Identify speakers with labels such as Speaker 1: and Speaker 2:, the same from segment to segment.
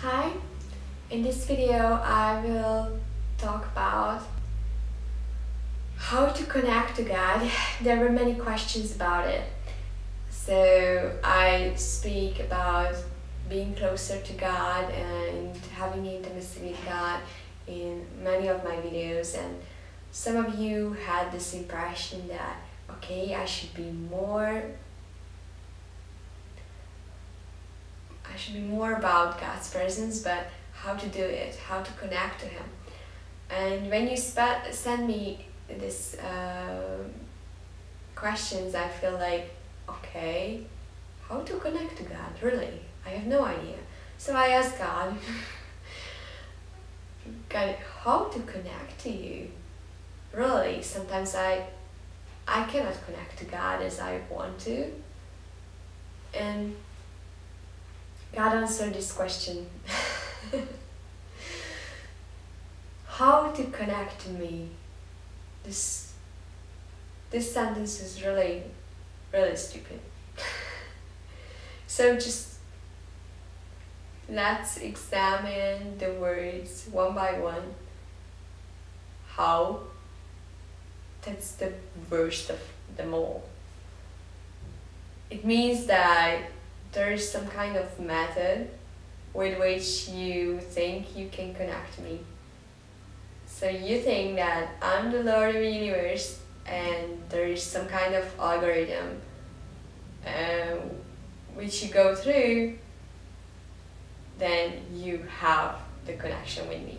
Speaker 1: Hi, in this video I will talk about how to connect to God. There were many questions about it. So I speak about being closer to God and having intimacy with God in many of my videos, and some of you had this impression that okay, I should be more about God's presence, but how to do it, how to connect to Him. And when you send me this questions, I feel like, okay, how to connect to God? Really, I have no idea. So I asked God, God, how to connect to you? Really, sometimes I cannot connect to God as I want to. And God answered this question. How to connect to me? This sentence is really, really stupid. So just let's examine the words one by one. How? That's the worst of them all. It means that there is some kind of method with which you think you can connect to me. So you think that I'm the Lord of the universe and there is some kind of algorithm which you go through, then you have the connection with me.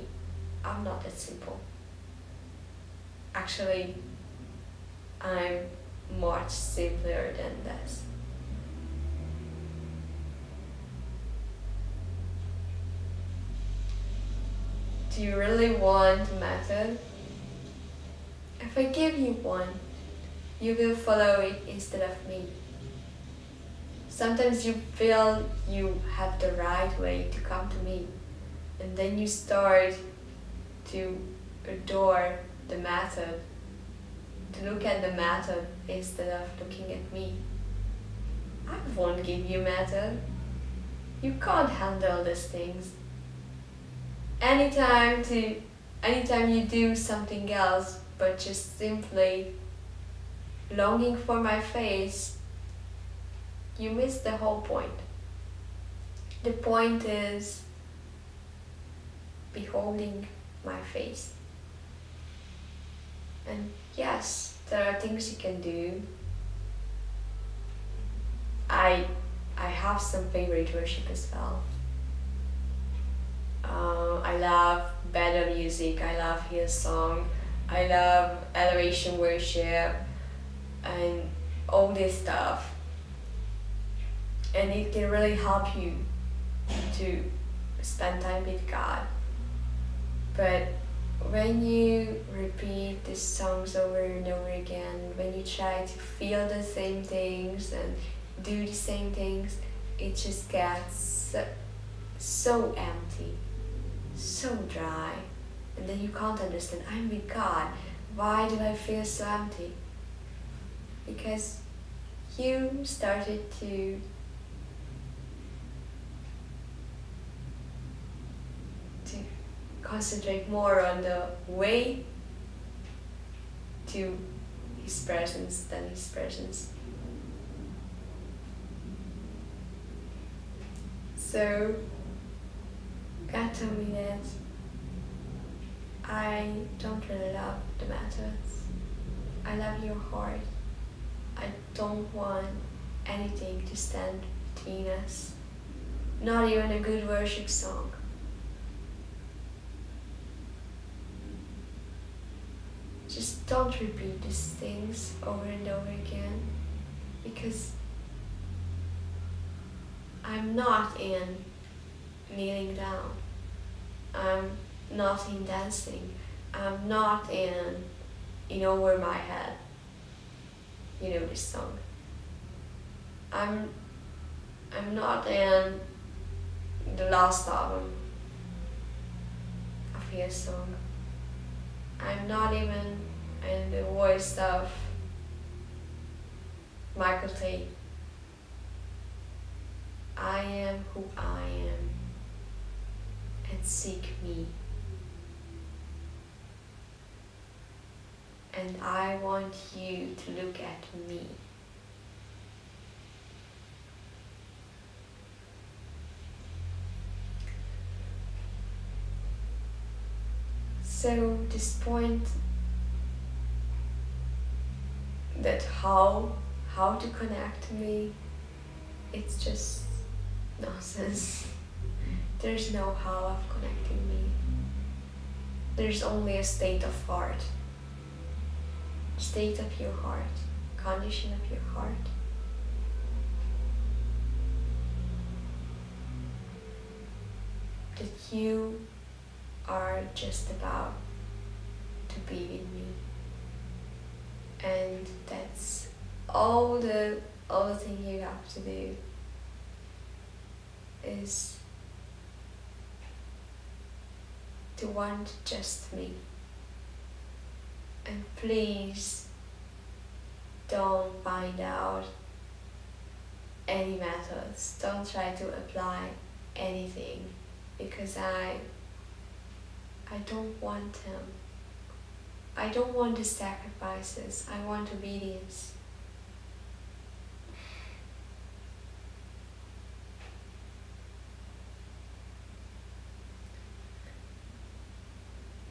Speaker 1: I'm not that simple. Actually, I'm much simpler than this. Do you really want a method? If I give you one, you will follow it instead of me. Sometimes you feel you have the right way to come to me, and then you start to adore the method, to look at the method instead of looking at me. I won't give you method. You can't handle these things. Anytime you do something else but just simply longing for my face, you miss the whole point. The point is beholding my face. And yes, there are things you can do. I have some favorite worship as well. I love better music, I love Hillsong, I love elevation worship and all this stuff. And it can really help you to spend time with God. But when you repeat these songs over and over again, when you try to feel the same things and do the same things, it just gets so empty, so dry, and then you can't understand, I'm with God, why do I feel so empty? Because you started to concentrate more on the way to His presence than His presence. So God told me that I don't really love the methods. I love your heart. I don't want anything to stand between us. Not even a good worship song. Just don't repeat these things over and over again, because I'm not in kneeling down. I'm not in dancing. I'm not in over my head. You know this song. I'm not in the last album of Hillsong. I'm not even in the voice of Michael Tate. I am who I am. and seek me. And I want you to look at me. So this point that how to connect to me, it's just nonsense. There's no how of connecting me. There's only a state of heart. State of your heart, condition of your heart. That you are just about to be with me. And that's all the thing you have to do is to want just me. And please don't find out any methods. Don't try to apply anything, because I don't want him. I don't want the sacrifices. I want obedience.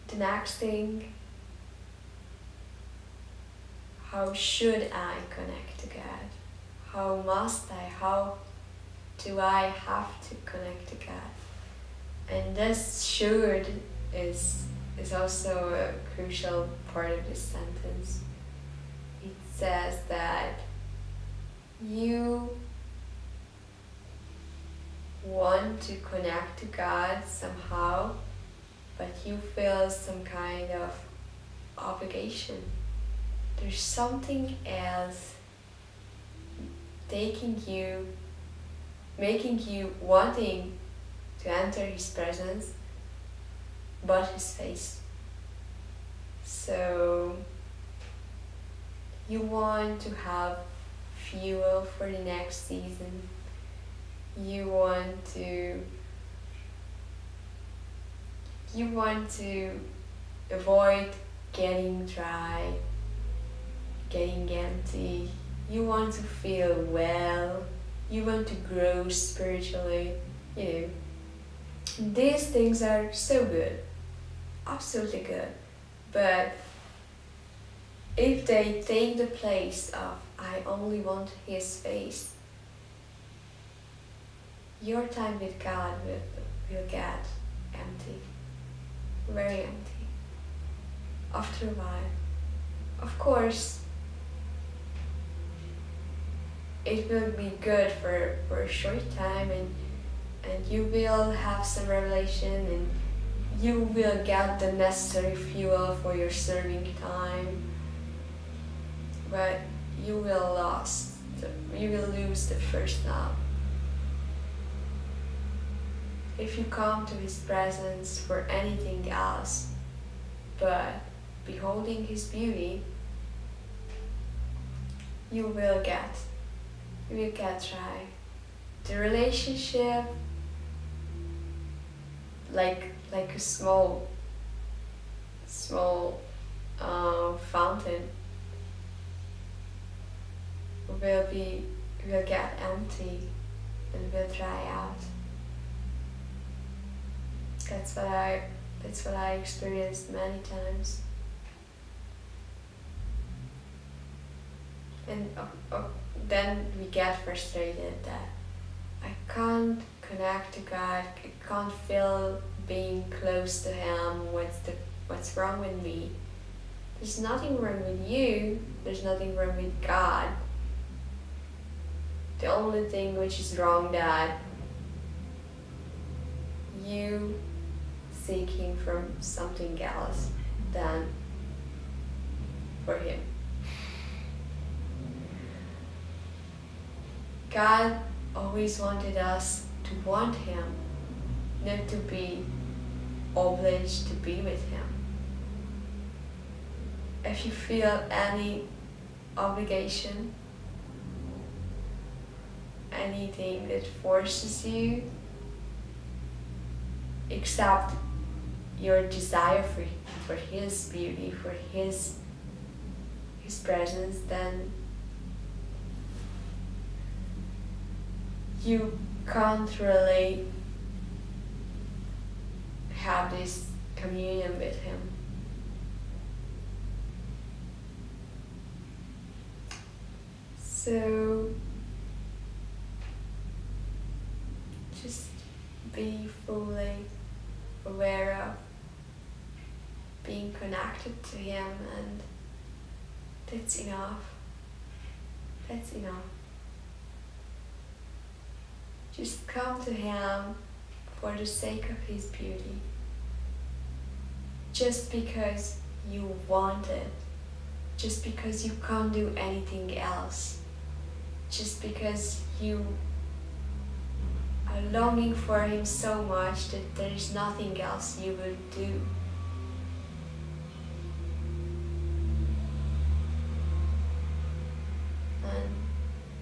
Speaker 1: The next thing, how should I connect to God? How must I? How do I have to connect to God? And this should is also a crucial part of this sentence. It says that you want to connect to God somehow, but you feel some kind of obligation. There's something else making you wanting to enter His presence, but His face. So you want to have fuel for the next season. You want to avoid getting dry, getting empty. You want to feel well. You want to grow spiritually. These things are so good, absolutely good. But if they take the place of I only want His face, your time with God will get empty, very empty, after a while. Of course, it will be good for a short time, and you will have some revelation, and you will get the necessary fuel for your serving time, but you will lose the first love. If you come to His presence for anything else but beholding His beauty, you will get dry. The relationship, like a small fountain, will get empty and will dry out. That's what I experienced many times. And then we get frustrated that I can't connect to God. I can't feel being close to Him. What's wrong with me? There's nothing wrong with you. There's nothing wrong with God. The only thing which is wrong that you seek Him from something else than for Him. God always wanted us to want Him, not to be obliged to be with Him. If you feel any obligation, anything that forces you, accept your desire for his beauty, for his presence, then you can't really have this communion with him. So just be fully aware of being connected to him, and that's enough. That's enough. Just come to him for the sake of his beauty. Just because you want it. Just because you can't do anything else. Just because you are longing for him so much that there is nothing else you will do. And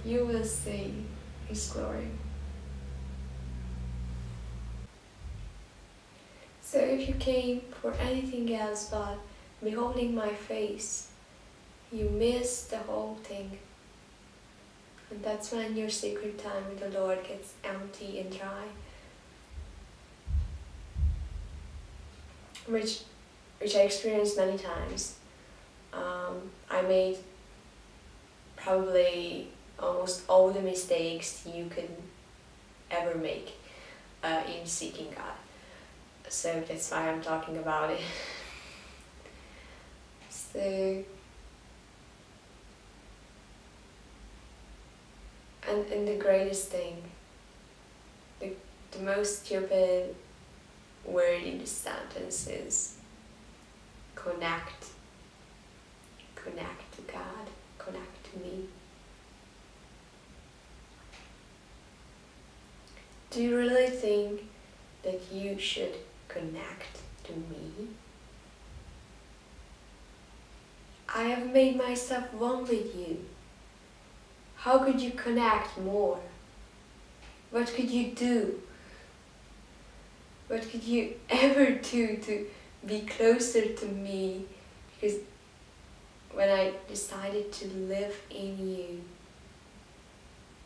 Speaker 1: you will see his glory. So if you came for anything else but beholding my face, you miss the whole thing. And that's when your secret time with the Lord gets empty and dry. Which I experienced many times. I made probably almost all the mistakes you could ever make in seeking God. So that's why I'm talking about it. So, and the greatest thing, the most stupid word in this sentence is connect. Connect to God, connect to me. Do you really think that you should connect to me? I have made myself one with you. How could you connect more? What could you do? What could you ever do to be closer to me? Because when I decided to live in you,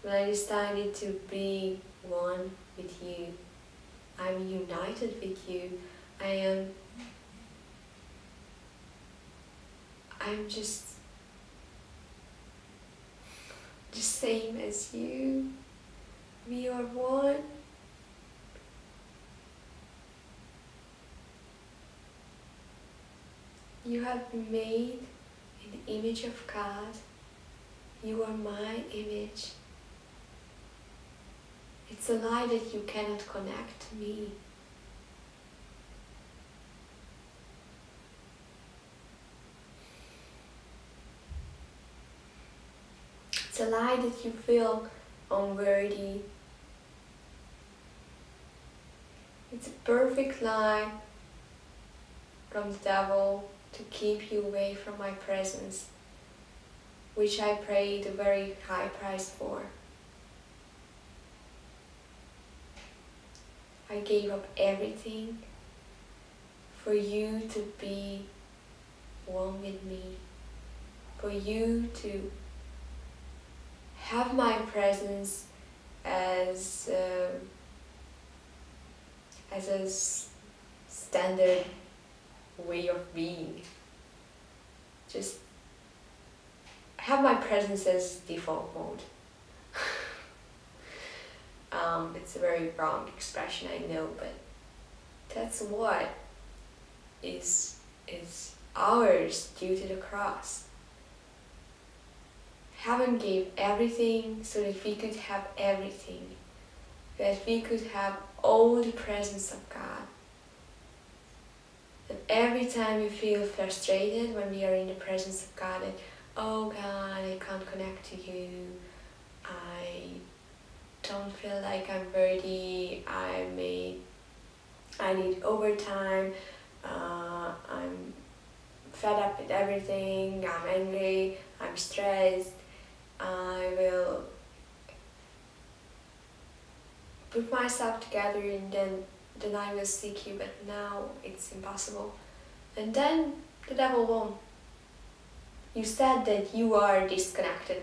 Speaker 1: when I decided to be one with you, I'm united with you. I'm just same as you. We are one. You have been made in the image of God. You are my image. It's a lie that you cannot connect to me. It's a lie that you feel unworthy. It's a perfect lie from the devil to keep you away from my presence, which I paid a very high price for. I gave up everything for you to be one with me, for you to have my presence as a standard way of being. Just have my presence as default mode. It's a very wrong expression, I know, but that's what is ours due to the cross. Heaven gave everything so that we could have everything, that we could have all the presence of God. That every time we feel frustrated when we are in the presence of God, that, oh God, I can't connect to you, I don't feel like I'm worthy, I need overtime, I'm fed up with everything, I'm angry, I'm stressed, I will put myself together and then then I will seek you, but now it's impossible. And then the devil won. You said that you are disconnected.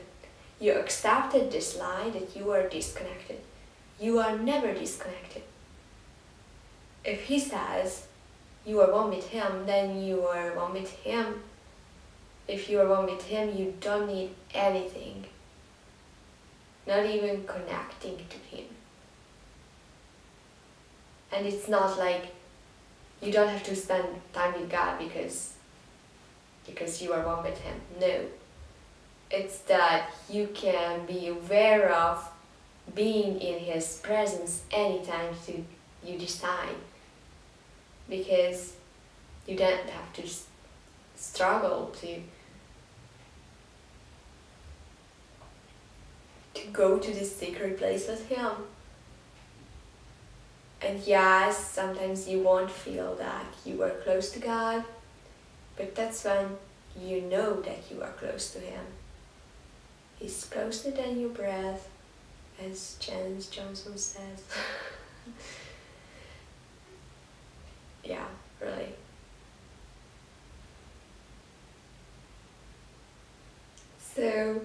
Speaker 1: You accepted this lie that you are disconnected. You are never disconnected. If he says you are one with him, then you are one with him. If you are one with him, you don't need anything. Not even connecting to him. And it's not like you don't have to spend time with God because you are one with him. No. It's that you can be aware of being in his presence anytime you decide. Because you don't have to struggle to go to this secret place with him. And yes, sometimes you won't feel that you are close to God, but that's when you know that you are close to him. He's closer than your breath, as James Johnson says. Yeah, really. So,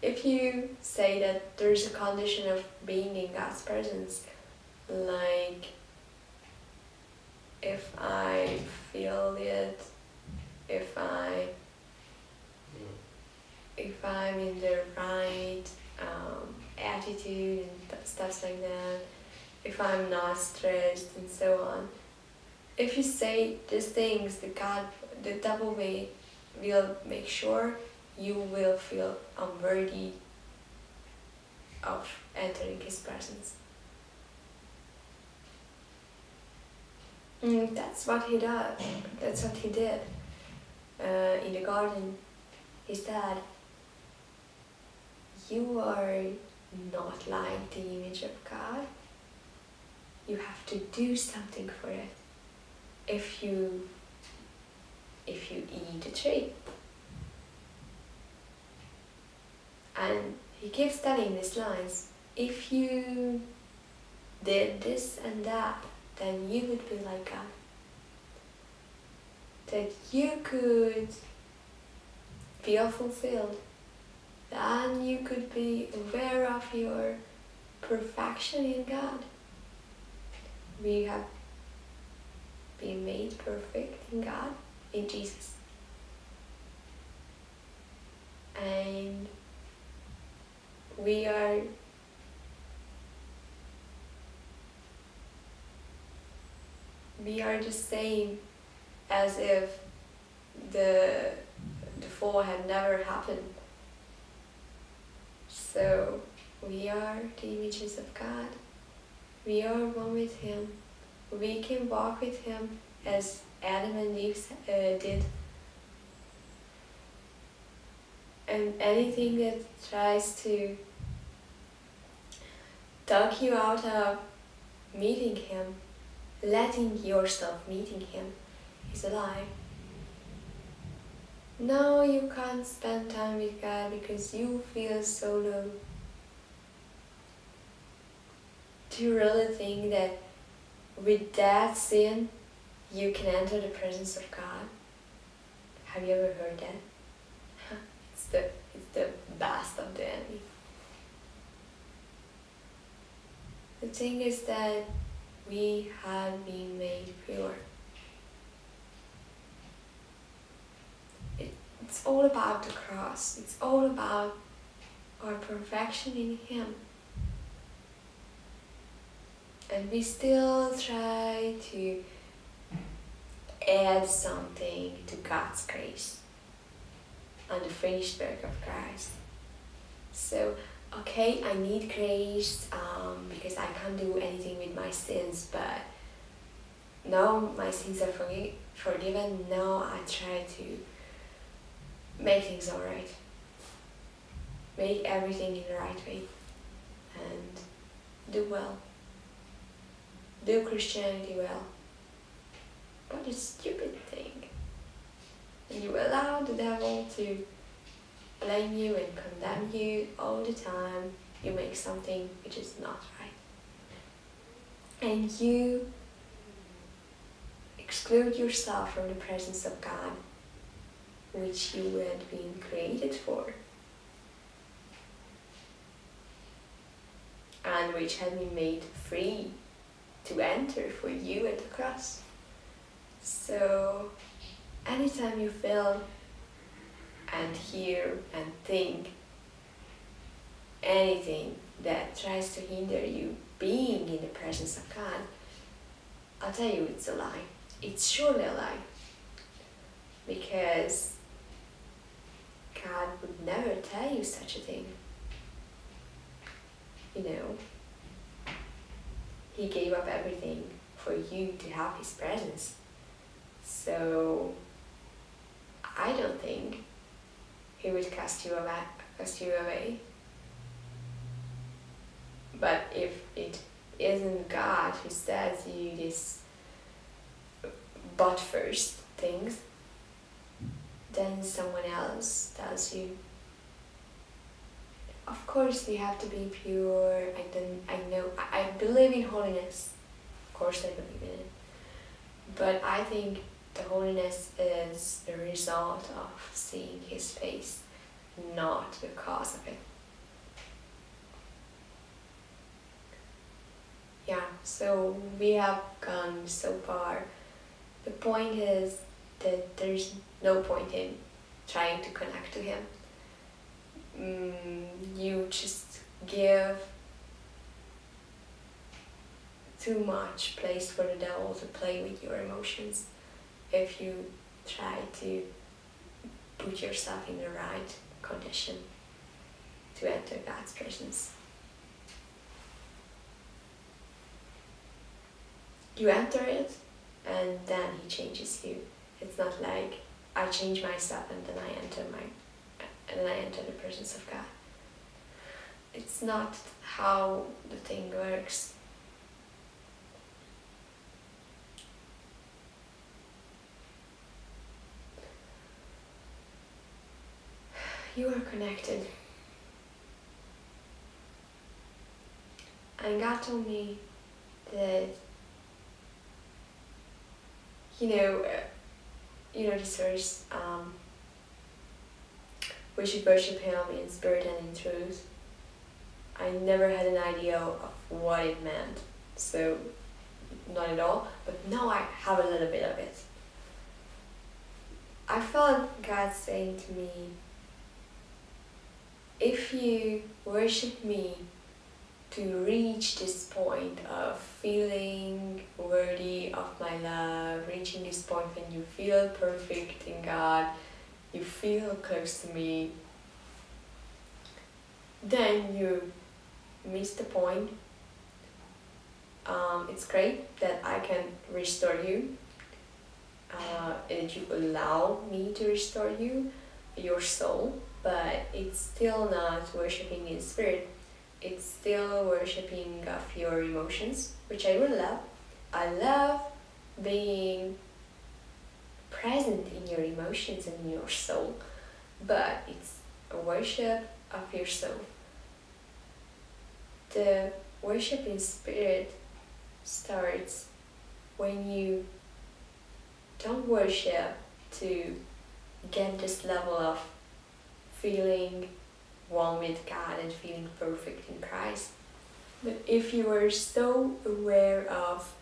Speaker 1: if you say that there's a condition of being in God's presence, like if I feel it, if I'm in the right attitude and stuff like that, if I'm not stressed and so on. If you say these things, the devil will make sure you will feel unworthy of entering his presence. That's what he does. That's what he did in the garden. He said, you are not like the image of God. You have to do something for it. If you eat the tree. And he keeps telling these lines. If you did this and that, then you would be like God. That you could feel fulfilled. Then you could be aware of your perfection in God. We have been made perfect in God, in Jesus. And we are the same as if the fall had never happened. So we are the images of God. We are one with him. We can walk with him as Adam and Eve did. And anything that tries to talk you out of meeting him, letting yourself meeting him, is a lie. No, you can't spend time with God because you feel so low. Do you really think that with that sin you can enter the presence of God? Have you ever heard that? It's the best of the enemy. The thing is that we have been made pure. It's all about the cross. It's all about our perfection in him. And we still try to add something to God's grace and the finished work of Christ. So, okay, I need grace because I can't do anything with my sins, but now my sins are forgiven. Now I try to make things alright. Make everything in the right way and do well. Do Christianity well. But it's a stupid thing. And you allow the devil to blame you and condemn you all the time. You make something which is not right. and you exclude yourself from the presence of God, which you had been created for, and which had been made free to enter for you at the cross. So anytime you feel and hear and think anything that tries to hinder you being in the presence of God, I'll tell you it's a lie. It's surely a lie. Because God would never tell you such a thing. You know, He gave up everything for you to have His presence. So I don't think He would cast you away. But if it isn't God who says you this but first things, then someone else tells you. Of course we have to be pure. I believe in holiness. Of course I believe in it. But I think the holiness is the result of seeing His face, not the cause of it. Yeah, so we have gone so far. The point is that there's no point in trying to connect to Him. You just give too much place for the devil to play with your emotions if you try to put yourself in the right condition to enter God's presence. You enter it and then He changes you. It's not like I change myself and then I enter the presence of God. It's not how the thing works. You are connected. And God told me that, you know this verse, we should worship Him in spirit and in truth. I never had an idea of what it meant, so not at all, but now I have a little bit of it. I felt God saying to me, if you worship me to reach this point of feeling worthy of my love, reaching this point when you feel perfect in God, you feel close to me, then you miss the point. It's great that I can restore you, and you allow me to restore you, your soul, but it's still not worshipping in spirit. It's still worshipping of your emotions, which I really love. I love being present in your emotions and in your soul, but it's a worship of your soul. The worship in spirit starts when you don't worship to get this level of feeling one with God and feeling perfect in Christ. But if you are so aware of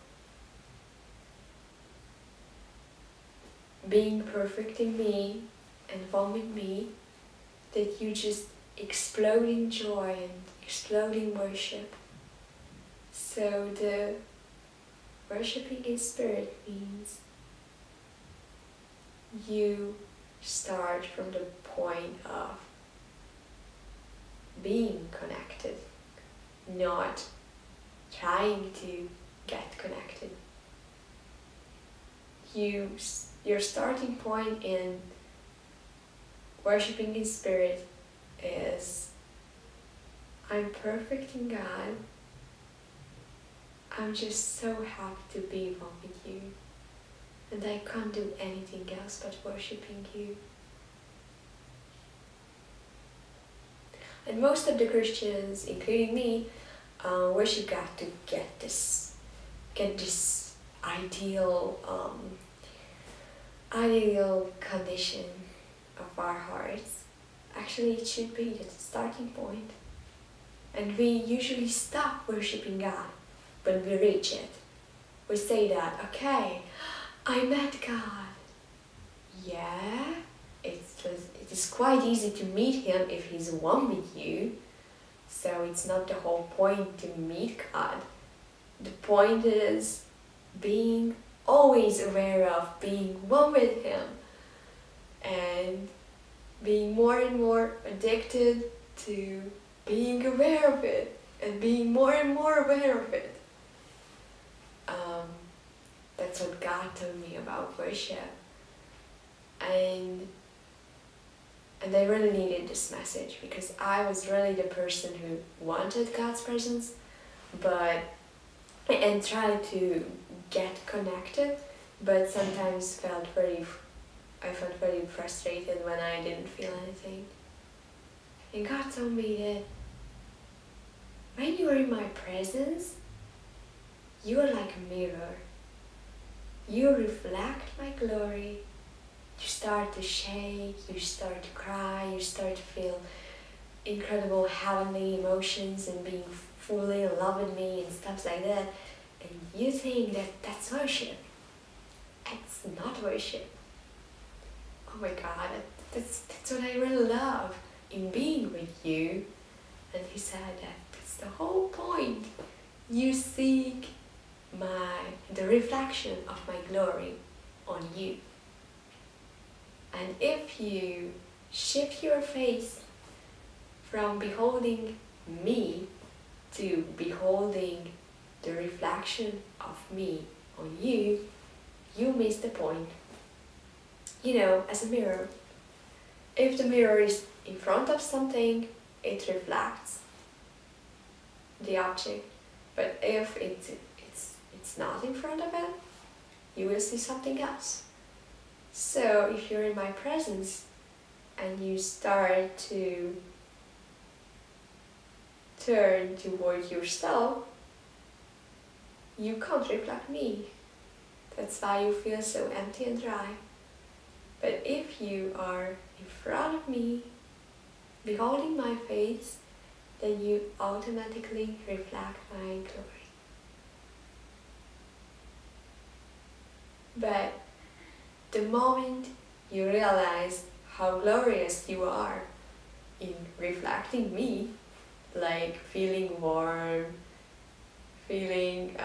Speaker 1: being perfect in me and one with me, that you just explode in joy and explode in worship. So the worshipping in spirit means you start from the point of being connected, not trying to get connected. Your starting point in worshipping in spirit is, I'm perfect in God. I'm just so happy to be one with you. And I can't do anything else but worshipping you. And most of the Christians, including me, worship God to get this get this ideal condition of our hearts, actually it should be the starting point. And we usually stop worshipping God when we reach it. We say that, okay, I met God. Yeah, it is quite easy to meet Him if He's one with you. So it's not the whole point to meet God. The point is being always aware of being one with Him and being more and more addicted to being aware of it and being more and more aware of it. That's what God told me about worship. And I really needed this message because I was really the person who wanted God's presence, and tried to get connected, but sometimes I felt very frustrated when I didn't feel anything. And God told me that when you are in my presence, you are like a mirror. You reflect my glory. You start to shake, you start to cry, you start to feel incredible heavenly emotions and being fully in love with me and stuff like that. And you think that that's worship. It's not worship. Oh my God, that's what I really love in being with you. And He said that that's the whole point. You seek the reflection of my glory on you. And if you shift your face from beholding me to beholding the reflection of me on you, you miss the point. You know, as a mirror, if the mirror is in front of something, it reflects the object. But if it's not in front of it, you will see something else. So if you're in my presence and you start to turn toward yourself, you can't reflect me. That's why you feel so empty and dry. But if you are in front of me, beholding my face, then you automatically reflect my glory. But the moment you realize how glorious you are in reflecting me, like feeling warm, feeling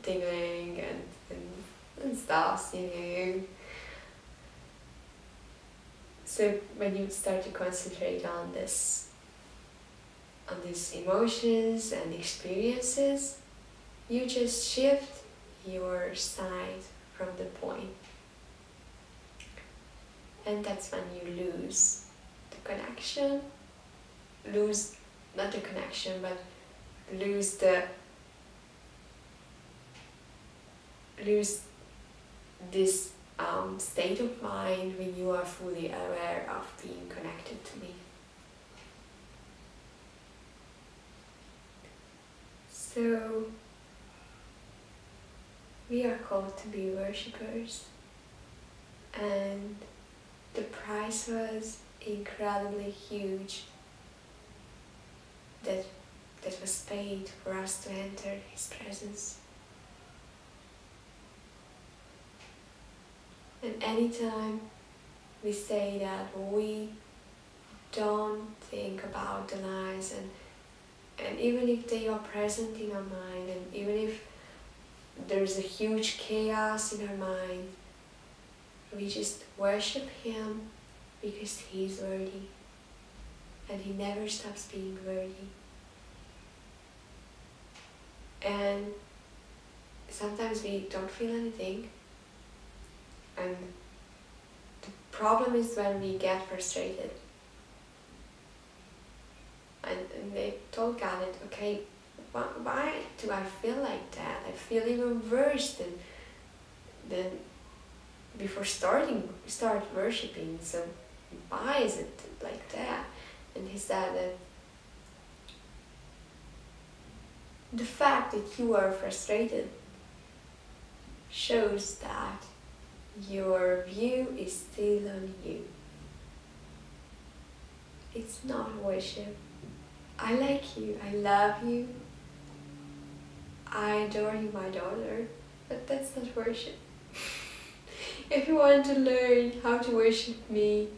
Speaker 1: tingling and stuff, you know. So when you start to concentrate on these emotions and experiences, you just shift your sight from the point. And that's when you lose the connection, not the connection, but lose this state of mind when you are fully aware of being connected to me. So we are called to be worshippers, and the price was incredibly huge that was paid for us to enter His presence. And anytime we say that we don't think about the lies, and even if they are present in our mind, and even if there's a huge chaos in our mind, we just worship Him because He's worthy, and He never stops being worthy. And sometimes we don't feel anything, and the problem is when we get frustrated. And they told God that, okay, why do I feel like that? I feel even worse than before start worshipping. So why is it like that? And He said that the fact that you are frustrated shows that your view is still on you. It's not worship. I like you, I love you, I adore you, my daughter, but that's not worship. If you want to learn how to worship me,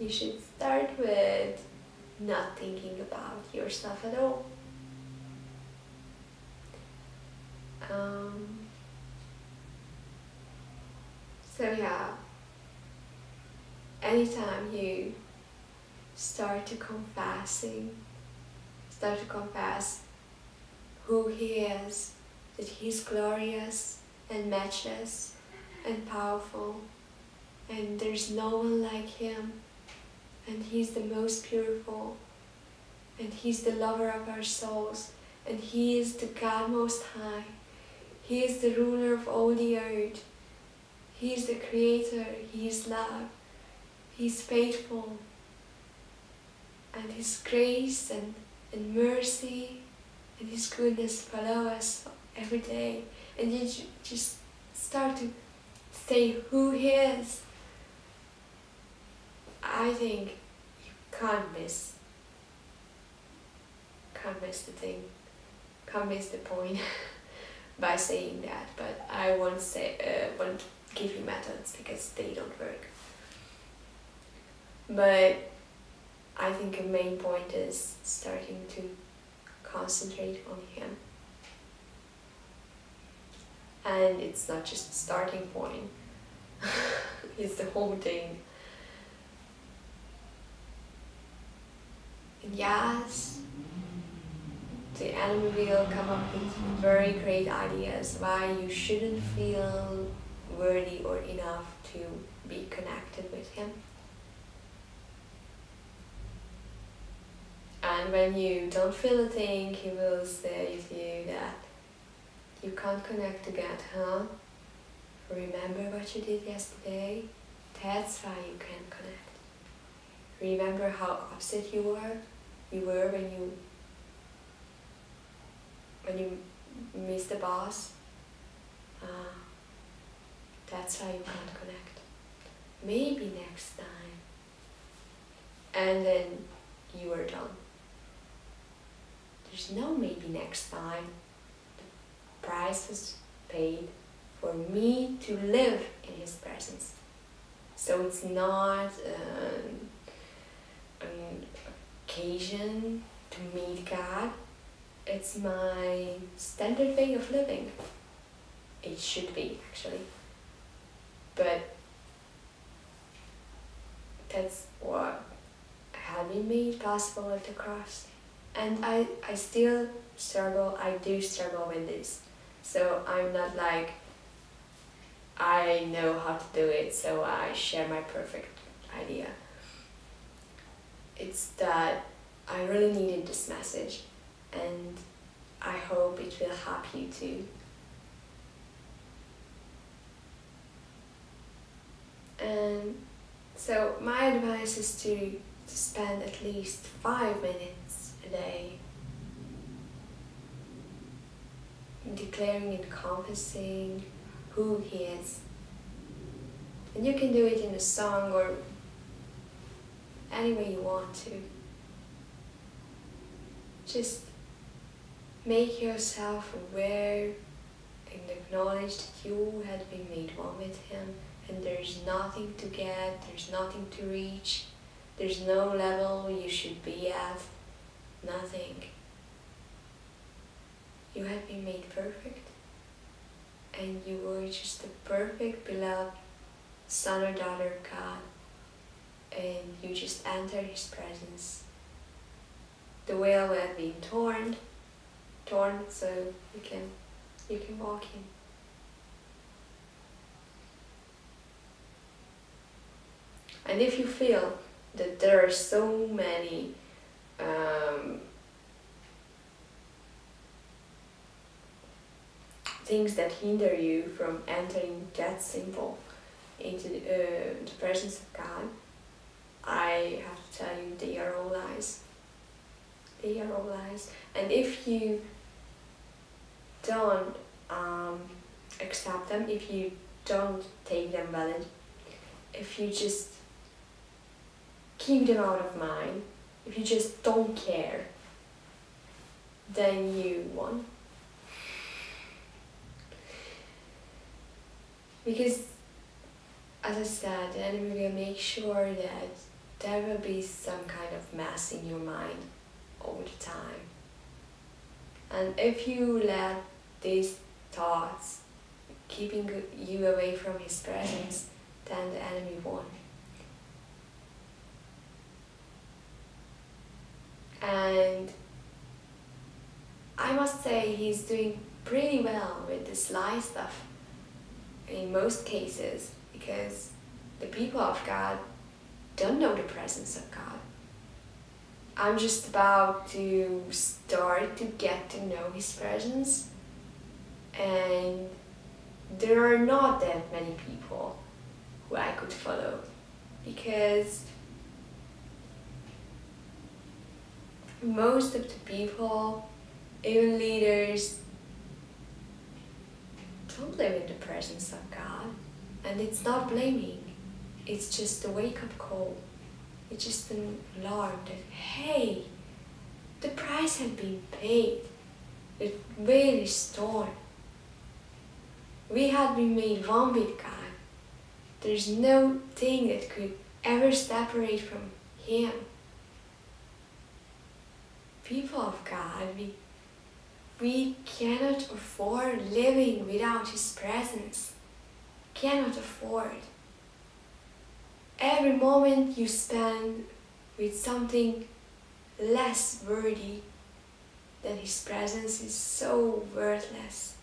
Speaker 1: you should start with not thinking about yourself at all. So yeah, anytime you start to confess who He is, that He's glorious and matchless and powerful, and there's no one like Him, and He's the most beautiful, and He's the lover of our souls, and He is the God Most High. He is the ruler of all the earth. He is the Creator. He is love. He's faithful. And His grace and mercy and His goodness follow us every day. And you just start to say who He is. I think you can't miss the thing, can't miss the point by saying that. But I won't give you methods because they don't work. But I think a main point is starting to concentrate on Him. And it's not just a starting point, it's the whole thing. And yes, the enemy will come up with very great ideas why you shouldn't feel worthy or enough to be connected with Him. And when you don't feel a thing, He will say to you that you can't connect again, huh? Remember what you did yesterday? That's why you can't connect. Remember how upset you were when you missed the bus? That's why you can't connect. Maybe next time. And then you are done. There's no maybe next time. The price was paid for me to live in His presence. So it's not an occasion to meet God. It's my standard way of living. It should be, actually. But that's what had been made possible at the cross. And I still struggle, I do struggle with this. So I'm not like, I know how to do it, so I share my perfect idea. It's that I really needed this message, and I hope it will help you too. And so my advice is to spend at least 5 minutes a day declaring and confessing who He is. And you can do it in a song or any way you want to. Just make yourself aware and acknowledge that you had been made one with Him, and there's nothing to get, there's nothing to reach, there's no level you should be at, nothing. You have been made perfect, and you were just a perfect, beloved son or daughter of God, and you just enter His presence. The veil had been torn, so you can walk in. And if you feel that there are so many things that hinder you from entering that simple into the presence of God, I have to tell you, they are all lies. They are all lies. And if you don't accept them, if you don't take them valid, if you just keep them out of mind, if you just don't care, then you won. Because, as I said, the enemy will make sure that there will be some kind of mess in your mind all the time. And if you let these thoughts keeping you away from his presence, then the enemy won. And I must say he's doing pretty well with this lie stuff in most cases, because the people of God don't know the presence of God. I'm just about to start to get to know his presence, and there are not that many people who I could follow, because most of the people, even leaders, don't live in the presence of God. And it's not blaming, it's just a wake-up call. It's just an alarm that, hey, the price had been paid, the veil is torn. We had been made one with God. There's no thing that could ever separate from him. People of God, we cannot afford living without his presence. Cannot afford. Every moment you spend with something less worthy than his presence is so worthless.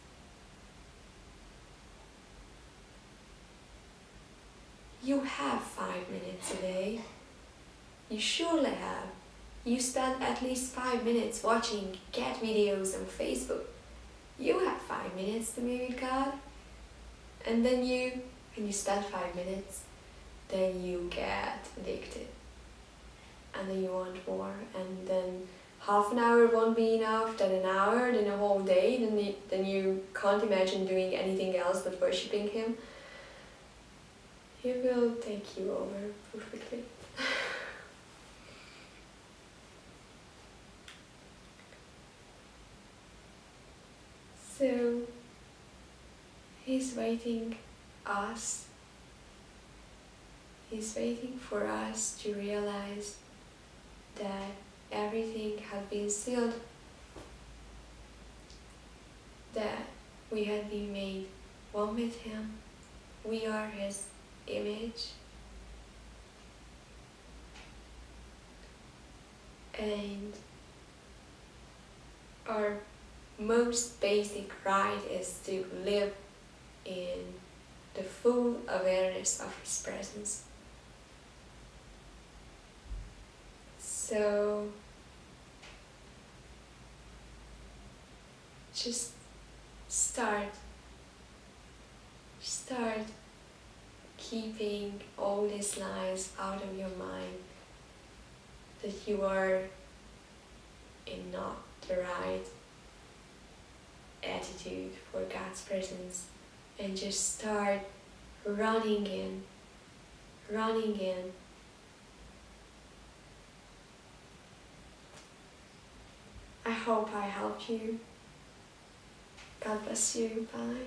Speaker 1: You have 5 minutes a day. You surely have. You spend at least 5 minutes watching cat videos on Facebook. You have 5 minutes to be with God. And then when you spend 5 minutes, then you get addicted. And then you want more. And then half an hour won't be enough, then an hour, then a whole day. Then you can't imagine doing anything else but worshipping him. He will take you over perfectly. So, he's waiting for us to realize that everything has been sealed, that we had been made one with him, we are his image, and our most basic right is to live in the full awareness of his presence. So just start keeping all these lies out of your mind, that you are in not the right attitude for God's presence, and just start running in. I hope I helped you. God bless you. Bye.